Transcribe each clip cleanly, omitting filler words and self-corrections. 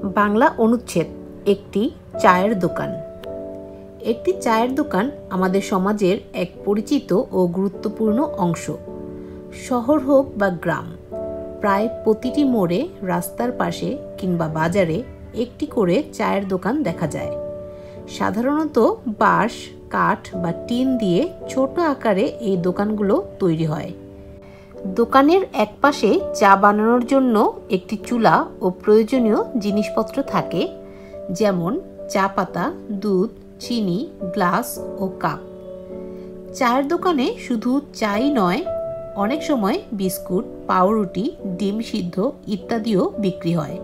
বাংলা অনুচ্ছেদ একটি চায়ের দোকান। একটি চায়ের দোকান আমাদের সমাজের এক পরিচিত ও গুরুত্বপূর্ণ অংশ। শহর হোক বা গ্রাম, প্রায় প্রতিটি মোড়ে, রাস্তার পাশে কিংবা বাজারে একটি করে চায়ের দোকান দেখা যায়। সাধারণত বাঁশ, কাঠ বা টিন দিয়ে ছোট আকারে এই দোকানগুলো তৈরি হয়। দোকানের একপাশে চা বানানোর জন্য একটি চুলা ও প্রয়োজনীয় জিনিসপত্র থাকে, যেমন চা পাতা, দুধ, চিনি, গ্লাস ও কাপ। চায়ের দোকানে শুধু চাই নয়, অনেক সময় বিস্কুট, পাউরুটি, ডিম সিদ্ধ ইত্যাদিও বিক্রি হয়।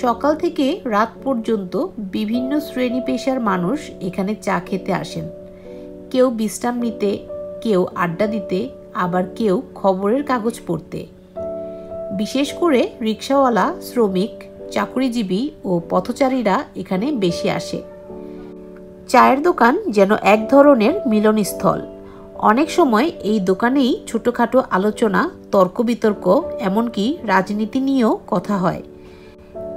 সকাল থেকে রাত পর্যন্ত বিভিন্ন শ্রেণী পেশার মানুষ এখানে চা খেতে আসেন। কেউ বিশ্রাম নিতে, কেউ আড্ডা দিতে, আবার কেউ খবরের কাগজ পড়তে। বিশেষ করে রিকশাওয়ালা, শ্রমিক, চাকরিজীবী ও পথচারীরা এখানে বেশি আসে। চায়ের দোকান যেন এক ধরনের মিলনস্থল। অনেক সময় এই দোকানেই ছোটোখাটো আলোচনা, তর্ক বিতর্ক, এমনকি রাজনীতি নিয়েও কথা হয়।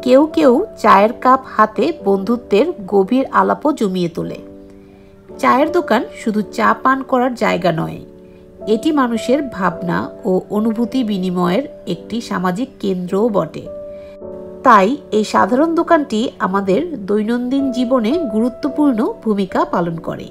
কেউ কেউ চায়ের কাপ হাতে বন্ধুত্বের গভীর আলাপও জমিয়ে তোলে। চায়ের দোকান শুধু চা পান করার জায়গা নয়, এটি মানুষের ভাবনা ও অনুভূতি বিনিময়ের একটি সামাজিক কেন্দ্রও বটে। তাই এই সাধারণ দোকানটি আমাদের দৈনন্দিন জীবনে গুরুত্বপূর্ণ ভূমিকা পালন করে।